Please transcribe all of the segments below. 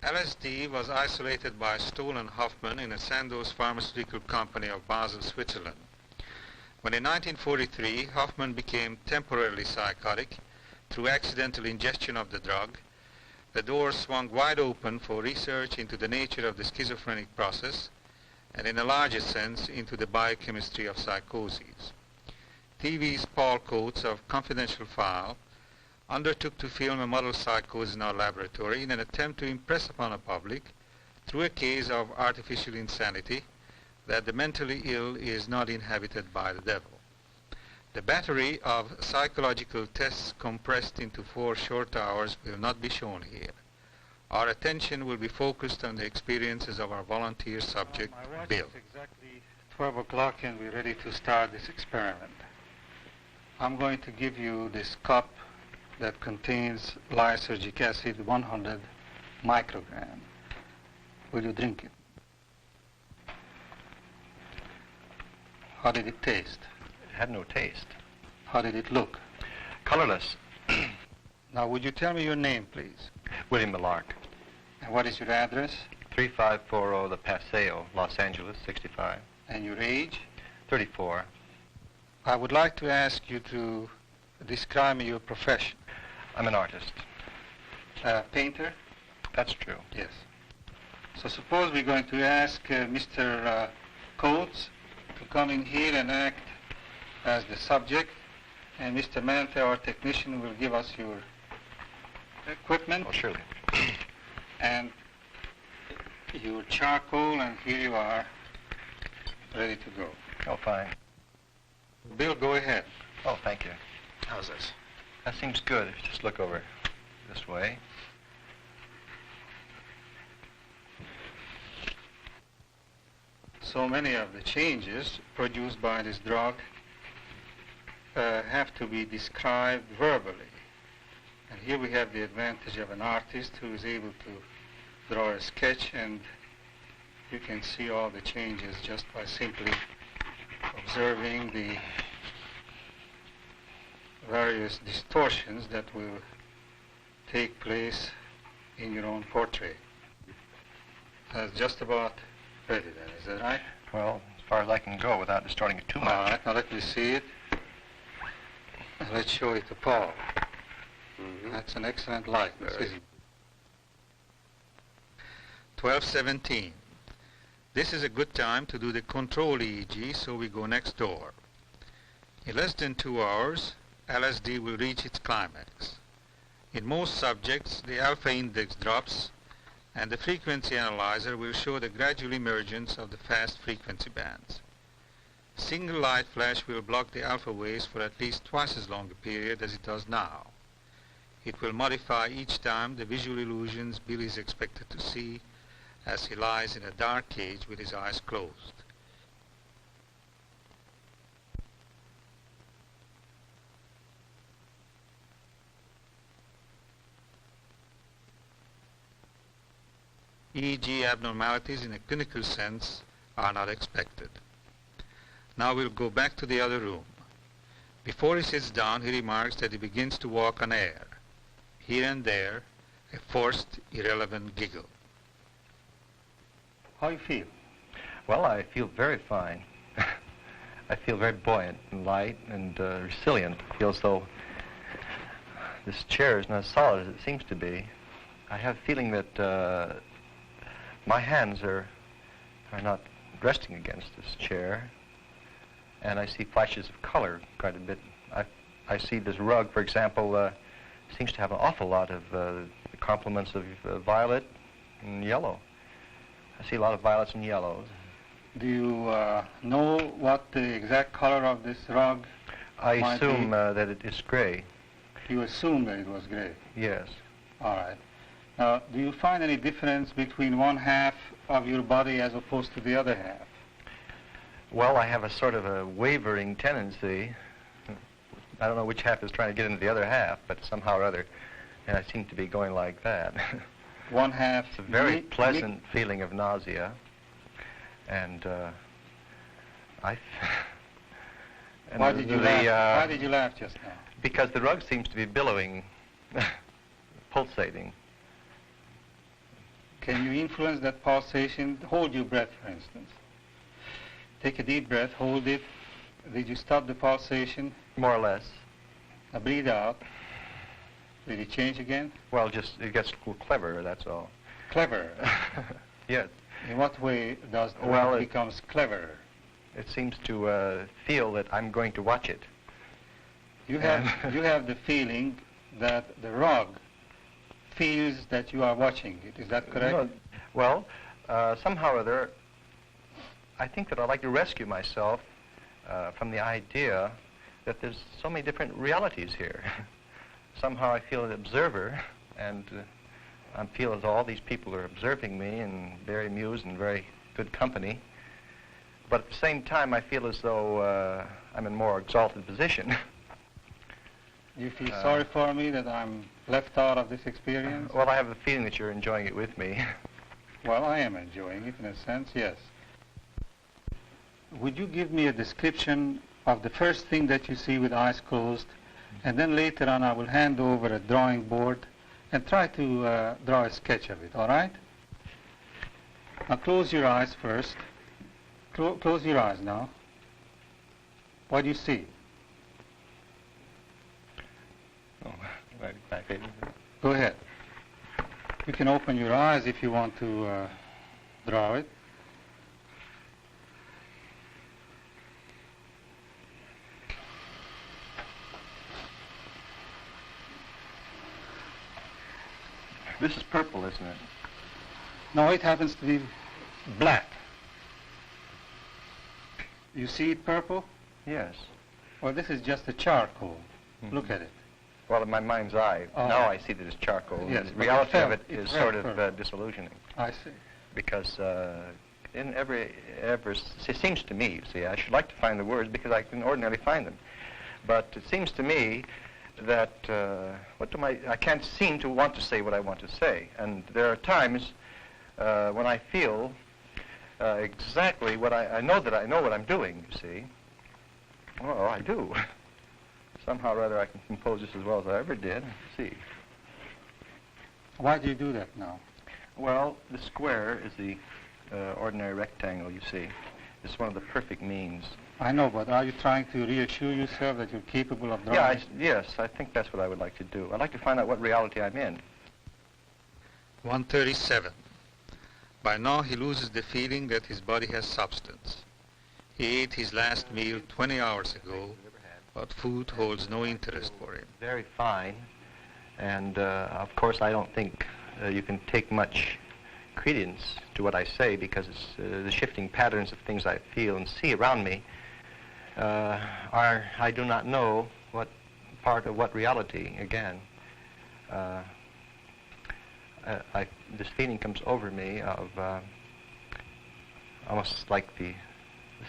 LSD was isolated by Stoll and Hoffman in a Sandoz pharmaceutical company of Basel, Switzerland. When in 1943 Hoffman became temporarily psychotic through accidental ingestion of the drug, the doors swung wide open for research into the nature of the schizophrenic process and in a larger sense into the biochemistry of psychoses. TV's Paul Coates of Confidential File undertook to film a model psychosis in our laboratory in an attempt to impress upon the public, through a case of artificial insanity, that the mentally ill is not inhabited by the devil. The battery of psychological tests compressed into 4 short hours will not be shown here. Our attention will be focused on the experiences of our volunteer subject, Bill. It's exactly 12 o'clock and we're ready to start this experiment. I'm going to give you this cup that contains lysergic acid, 100 microgram. Will you drink it? How did it taste? It had no taste. How did it look? Colorless. Now, would you tell me your name, please? William Millark. And what is your address? 3540 The Paseo, Los Angeles, 65. And your age? 34. I would like to ask you to describe me your profession. I'm an artist. Painter? That's true. Yes. So suppose we're going to ask Mr. Coates to come in here and act as the subject, and Mr. Mante, our technician, will give us your equipment. Oh, surely. And your charcoal, and here you are, ready to go. Oh, fine. Bill, go ahead. Oh, thank you. How's this? That seems good. If you just look over this way. So many of the changes produced by this drug have to be described verbally. And here we have the advantage of an artist who is able to draw a sketch, and you can see all the changes just by simply observing the various distortions that will take place in your own portrait. That's just about ready then, is that right? Well, as far as I can go without distorting it too much. All right, now let me see it. Let's show it to Paul. That's an excellent likeness, isn't it? 12:17. This is a good time to do the control EEG, so we go next door. In less than 2 hours, LSD will reach its climax. In most subjects, the alpha index drops, and the frequency analyzer will show the gradual emergence of the fast frequency bands. Single light flash will block the alpha waves for at least twice as long a period as it does now. It will modify each time the visual illusions Bill is expected to see as he lies in a dark cage with his eyes closed. EEG abnormalities in a clinical sense are not expected. Now we'll go back to the other room. Before he sits down, he remarks that he begins to walk on air. Here and there, a forced, irrelevant giggle. How do you feel? Well, I feel very fine. I feel very buoyant and light and resilient. I feel as though this chair is not as solid as it seems to be. I have a feeling that my hands are not resting against this chair, and I see flashes of color quite a bit. I see this rug, for example, seems to have an awful lot of complements of violet and yellow. I see a lot of violets and yellows. Do you know what the exact color of this rug I might assume be? that it is gray. You assume that it was gray? Yes. All right. Now, do you find any difference between one half of your body as opposed to the other half? Well, I have a sort of a wavering tendency. I don't know which half is trying to get into the other half, but somehow or other, and I seem to be going like that. One half. It's a very pleasant feeling of nausea, and Why did you laugh? Why did you laugh just now? Because the rug seems to be billowing, pulsating. Can you influence that pulsation? Hold your breath, for instance. Take a deep breath, hold it. Did you stop the pulsation? More or less. Now breathe out. Did it change again? Well, just it gets cleverer, that's all. Clever. Yes. In what way does the Well, rock becomes cleverer? It seems to feel that I'm going to watch it. You have the feeling that the rug feels that you are watching it. Is that correct? No, well, somehow or other, I think that I'd like to rescue myself from the idea that there's so many different realities here. Somehow I feel an observer, and I feel as though all these people are observing me and very amused and very good company. But at the same time, I feel as though I'm in a more exalted position. You feel sorry for me that I'm left out of this experience? Well, I have the feeling that you're enjoying it with me. Well, I am enjoying it in a sense, yes. Would you give me a description of the first thing that you see with eyes closed, and then later on I will hand over a drawing board and try to draw a sketch of it, all right? Now close your eyes first. Close your eyes now. What do you see? Oh, my favorite. Go ahead. You can open your eyes if you want to draw it. This is purple, isn't it? No, it happens to be black. You see it purple? Yes. Well, this is just a charcoal. Mm-hmm. Look at it. Well, in my mind's eye, now I see that it's charcoal. Yes, The but reality of it it's is red sort of purple. disillusioning. I see. Because in it seems to me, you see, I should like to find the words because I can ordinarily find them. But it seems to me that I can't seem to want to say what I want to say. And there are times when I feel exactly what I know that I know what I'm doing, you see. Oh, I do. Somehow or other I can compose this as well as I ever did. See. Why do you do that now? Well, the square is the ordinary rectangle, you see. It's one of the perfect means. I know, but are you trying to reassure yourself that you're capable of drawing? Yeah, yes, I think that's what I would like to do. I'd like to find out what reality I'm in. 137. By now he loses the feeling that his body has substance. He ate his last meal 20 hours ago, but food holds no interest for him. Very fine, and of course I don't think you can take much credence to what I say because it's, the shifting patterns of things I feel and see around me I do not know what part of what reality, again. This feeling comes over me of almost like the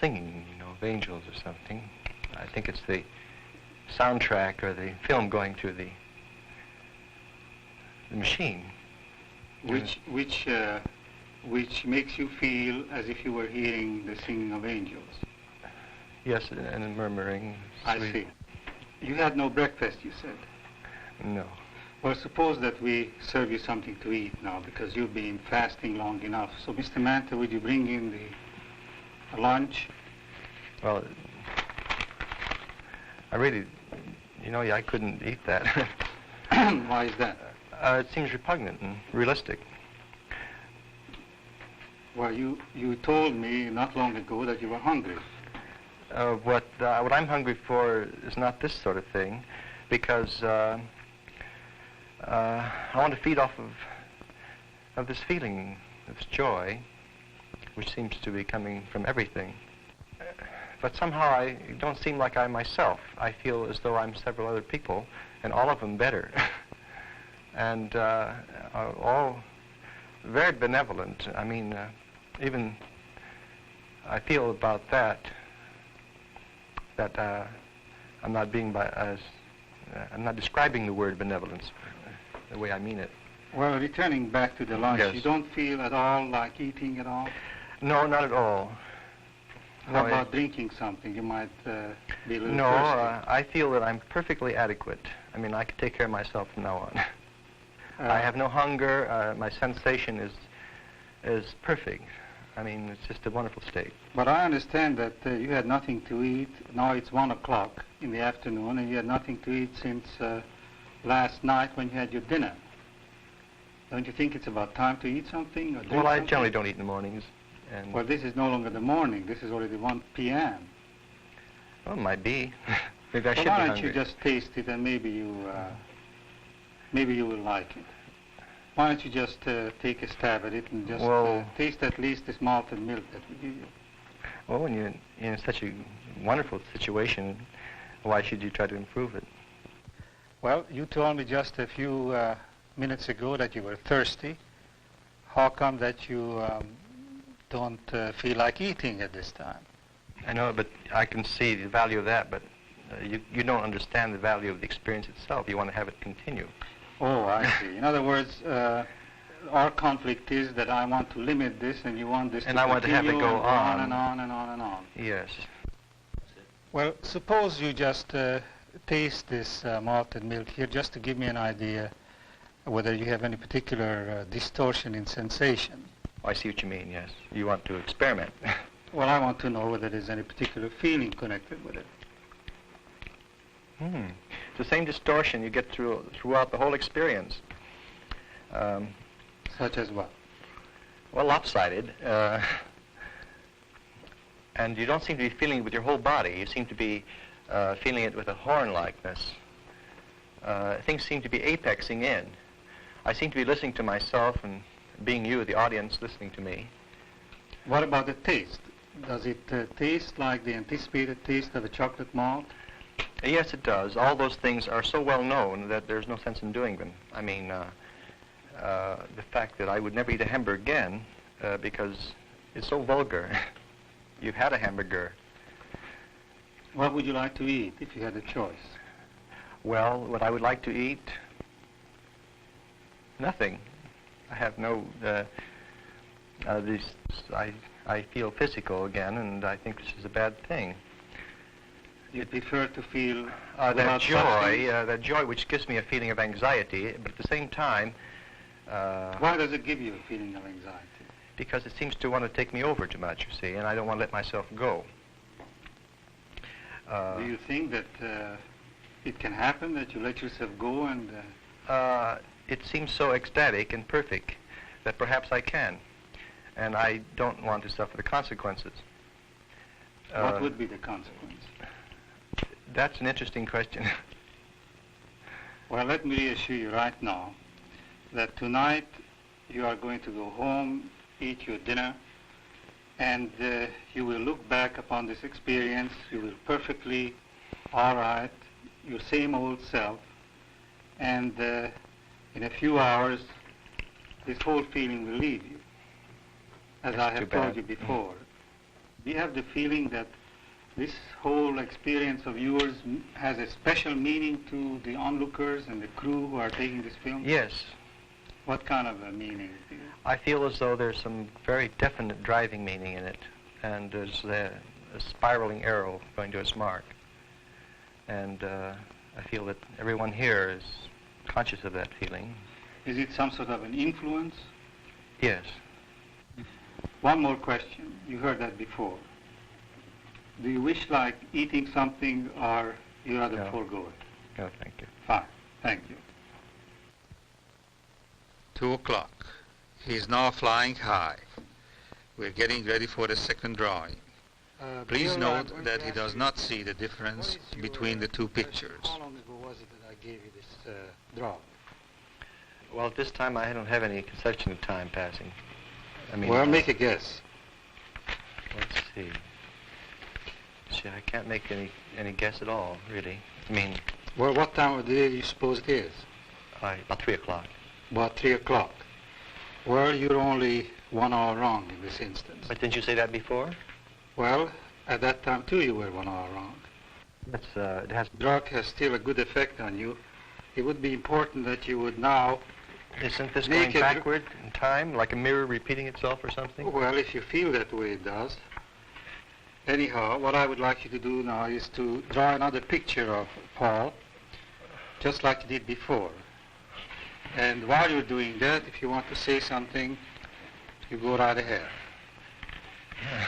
singing, of angels or something. I think it's the soundtrack or the film going through the machine. Which makes you feel as if you were hearing the singing of angels. Yes, and the murmuring. I see. You had no breakfast, you said. No. Well, suppose that we serve you something to eat now because you've been fasting long enough. So, Mr. Manta, would you bring in the lunch? Well, I really, I couldn't eat that. Why is that? It seems repugnant and realistic. Well, you told me not long ago that you were hungry. What I'm hungry for is not this sort of thing, because I want to feed off of this feeling, this joy, which seems to be coming from everything. But somehow I don't seem like I myself. I feel as though I'm several other people, and all of them better, and all very benevolent. I mean, even I feel about that I'm not I'm not describing the word benevolence the way I mean it. Well, returning back to the lunch, Yes. You don't feel at all like eating at all? No, not at all. How about drinking something? You might be a little No, thirsty. I feel that I'm perfectly adequate. I mean, I can take care of myself from now on. I have no hunger. My sensation is is perfect. I mean, it's just a wonderful state. But I understand that you had nothing to eat. Now it's 1 o'clock in the afternoon, and you had nothing to eat since last night when you had your dinner. Don't you think it's about time to eat something? Or drink Well, I something? generally don't eat in the mornings. And Well, this is no longer the morning. This is already 1 p.m. well, it might be. Maybe I Well, should why be don't hungry. you just taste it, and maybe you will like it. Why don't you just take a stab at it and just taste at least this malted milk that we give you? Well, when you're in such a wonderful situation, why should you try to improve it? Well, you told me just a few minutes ago that you were thirsty. How come that you don't feel like eating at this time? I know, but I can see the value of that, but you don't understand the value of the experience itself. You want to have it continue. Oh, I see. In other words, our conflict is that I want to limit this, and you want this And to I want to have it continue go and on. and on and on and on. Yes. Well, suppose you just taste this malted milk here, just to give me an idea whether you have any particular distortion in sensation. I see what you mean, yes. You want to experiment. Well, I want to know whether there's any particular feeling connected with it. It's the same distortion you get throughout the whole experience. Such as what? Well, lopsided. And you don't seem to be feeling it with your whole body. You seem to be feeling it with a horn-likeness. Things seem to be apexing in. I seem to be listening to myself and being you, the audience, listening to me. What about the taste? Does it taste like the anticipated taste of a chocolate malt? Yes, it does. All those things are so well known that there's no sense in doing them. I mean, the fact that I would never eat a hamburger again because it's so vulgar. You've had a hamburger. What would you like to eat if you had a choice? Well, what I would like to eat? Nothing. I have no... I feel physical again, and I think this is a bad thing. You prefer to feel That without substance? that joy which gives me a feeling of anxiety, but at the same time... Why does it give you a feeling of anxiety? Because it seems to want to take me over too much, you see, and I don't want to let myself go. Do you think that it can happen that you let yourself go and... It seems so ecstatic and perfect that perhaps I can, and I don't want to suffer the consequences. What would be the consequence? That's an interesting question. Well, let me reassure you right now that tonight you are going to go home, eat your dinner, and you will look back upon this experience. You will perfectly all right, your same old self, and in a few hours this whole feeling will leave you, as I have told you before. Do you have the feeling that this whole experience of yours has a special meaning to the onlookers and the crew who are taking this film? Yes. What kind of a meaning? I feel as though there's some very definite driving meaning in it, and there's a spiraling arrow going to its mark. And I feel that everyone here is conscious of that feeling. Is it some sort of an influence? Yes. One more question. You heard that before. Do you wish like eating something, or you rather No. forego it? No, thank you. Fine. Thank you. 2 o'clock. He's now flying high. We're getting ready for the second drawing. Please note that he does not see the difference between the two pictures. How long ago was it that I gave you this draw? Well, at this time I don't have any conception of time passing. I mean, Well, make a guess. let's see. See, I can't make any guess at all, really. I mean, Well, what time of the day do you suppose it is? about 3 o'clock. About 3 o'clock. Well, you're only 1 hour wrong in this instance. But didn't you say that before? Well, at that time, too, you were 1 hour wrong. That's, it has... Drug has still a good effect on you. It would be important that you would now... Isn't this Make going it- backward in time, like a mirror repeating itself or something? Well, if you feel that way, it does. Anyhow, what I would like you to do now is to draw another picture of Paul, just like you did before. And while you're doing that, if you want to say something, You go right ahead. Yeah.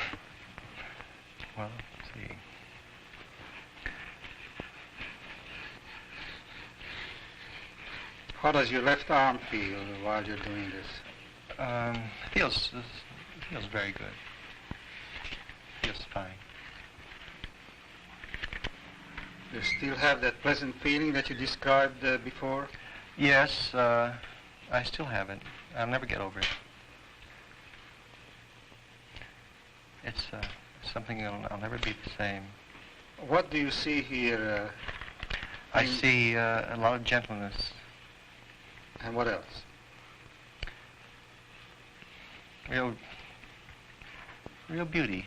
Well, let's see. How does your left arm feel while you're doing this? Feels very good. Feels fine. You still have that pleasant feeling that you described before? Yes, I still have it. I'll never get over it. It's something I'll never be the same. What do you see here? I see a lot of gentleness. And what else? Real beauty.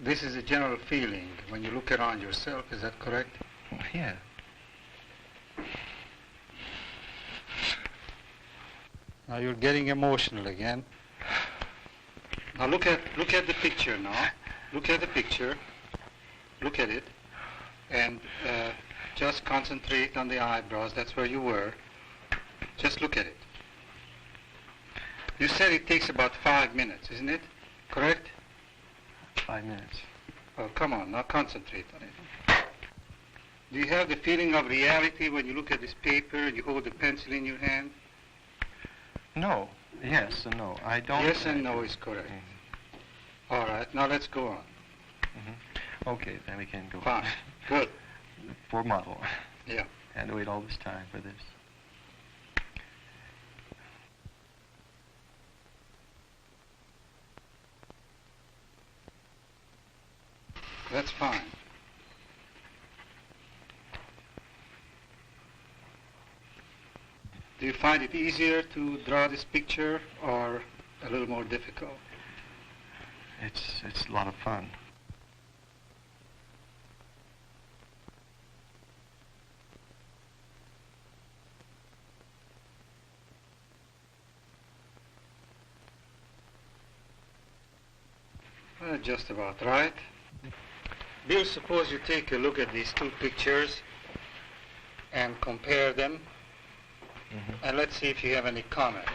This is a general feeling when you look around yourself, is that correct? Yeah. Now you're getting emotional again. Now look at the picture now. Look at the picture. Look at it. And just concentrate on the eyebrows. That's where you were. Just look at it. You said it takes about 5 minutes, isn't it? Correct? 5 minutes. Oh, come on, now concentrate on it. Do you have the feeling of reality when you look at this paper and you hold the pencil in your hand? No. Yes and no. I don't. Yes and no is correct. All right, now let's go on. Okay, then we can go. Fine. Good. Poor model. Yeah. Had to wait all this time for this. That's fine. Do you find it easier to draw this picture or a little more difficult? It's a lot of fun. Just about right. Bill, suppose you take a look at these two pictures and compare them, and let's see if you have any comments.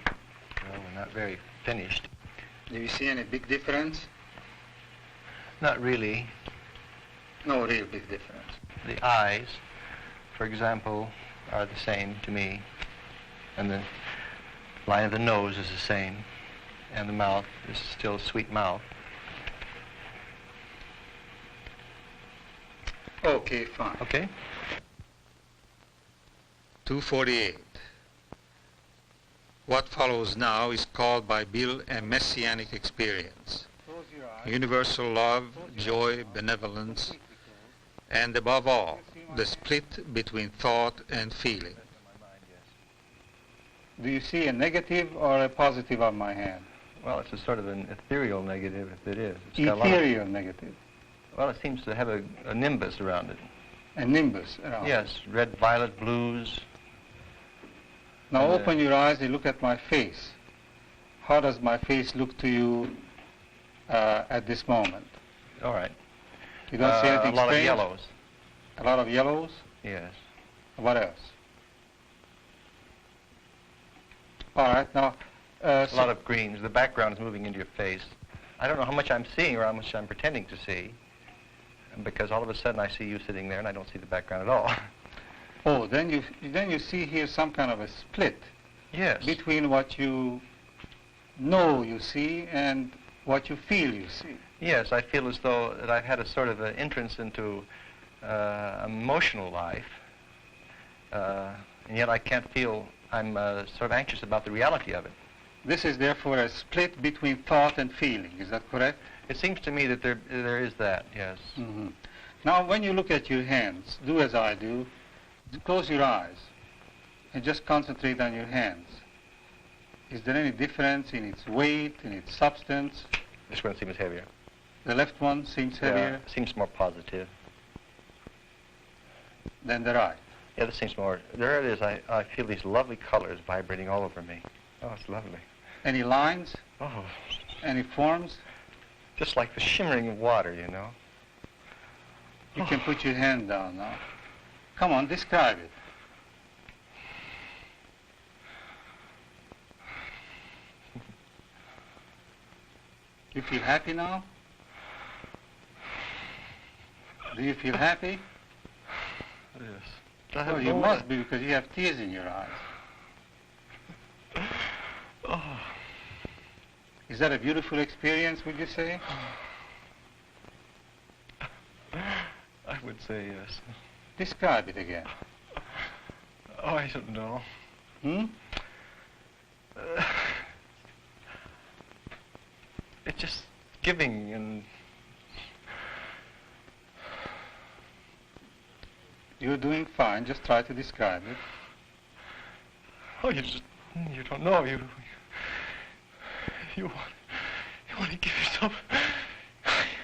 Well, we're not very finished. Do you see any big difference? Not really. No real big difference. The eyes, for example, are the same to me, and the line of the nose is the same, and the mouth is still a sweet mouth. Okay, fine. Okay? 248. What follows now is called by Bill a messianic experience. Close your eyes. Universal love, joy, benevolence, and above all, the split between thought and feeling. Do you see a negative or a positive on my hand? Well, it's a sort of an ethereal negative, if it is. It's got a lot of- Ethereal negative. Well, it seems to have a nimbus around it. A nimbus around. Yes, red, violet, blues. Now And, open your eyes and look at my face. How does my face look to you at this moment? All right. You don't see anything a lot strange? of yellows. A lot of yellows? Yes. What else? All right, now... A lot of greens. The background is moving into your face. I don't know how much I'm seeing or how much I'm pretending to see, because all of a sudden I see you sitting there and I don't see the background at all. Oh, then you see here some kind of a split Yes. between what you know you see and what you feel you see. Yes, I feel as though that I've had a sort of an entrance into emotional life, and yet I can't feel, I'm sort of anxious about the reality of it. This is therefore a split between thought and feeling, is that correct? It seems to me that there is that, yes. Mm-hmm. Now, when you look at your hands, do as I do. Close your eyes and just concentrate on your hands. Is there any difference in its weight, in its substance? This one seems heavier. The left one seems heavier Seems more positive. than the right. Yeah, this seems more, there it is. I feel these lovely colors vibrating all over me. Oh, it's lovely. Any lines? Oh, Any forms? just like the shimmering of water, you know. You can put your hand down now. Come on, describe it. You feel happy now? Do you feel happy? Yes. Well, you must be because you have tears in your eyes. Oh. Is that a beautiful experience, would you say? I would say yes. Describe it again. Oh, I don't know. It's just giving and... You're doing fine. Just try to describe it. Oh, you don't know. You want to give yourself...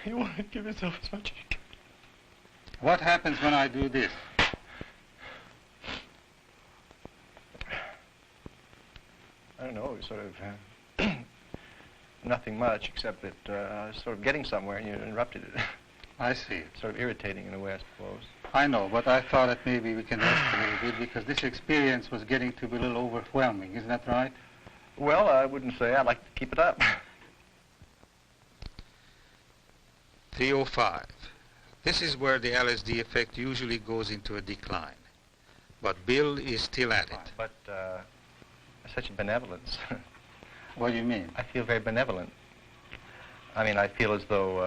You want to give yourself as much as you can. What happens when I do this? I don't know, sort of nothing much except that I was sort of getting somewhere and you interrupted it. I see. Sort of irritating in a way, I suppose. I know, but I thought that maybe we can rest a little bit because this experience was getting to be a little overwhelming. Isn't that right? Well, I wouldn't say. I'd like to keep it up. 305. This is where the LSD effect usually goes into a decline. But Bill is still at it. But such a benevolence. What do you mean? I feel very benevolent. I mean, I feel as though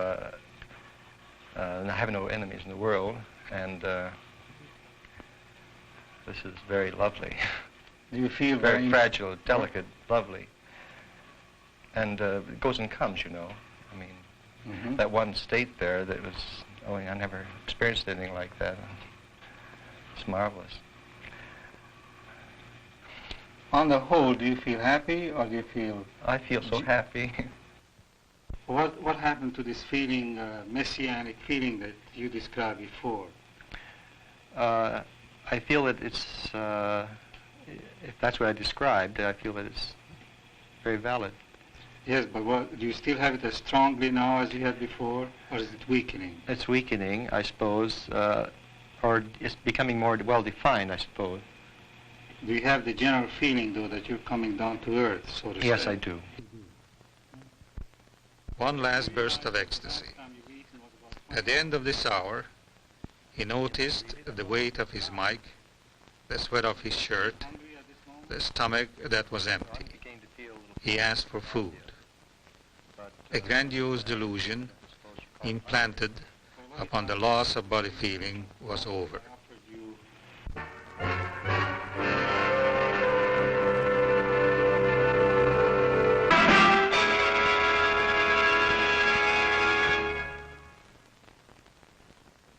I have no enemies in the world, and this is very lovely. Do you feel very fragile, delicate, lovely. And it goes and comes, you know. I mean, that one state there that was, oh, I never experienced anything like that. It's marvelous. On the whole, do you feel happy or do you feel... I feel so happy. What happened to this feeling, messianic feeling that you described before? I feel that it's, if that's what I described, I feel that it's very valid. Yes, but do you still have it as strongly now as you had before, or is it weakening? It's weakening, I suppose, or it's becoming more well-defined, I suppose. Do you have the general feeling, though, that you're coming down to earth, so to say? Yes, I do. One last burst of ecstasy. At the end of this hour, he noticed the weight of his mic, the sweat of his shirt, the stomach that was empty. He asked for food. A grandiose delusion implanted upon the loss of body feeling was over.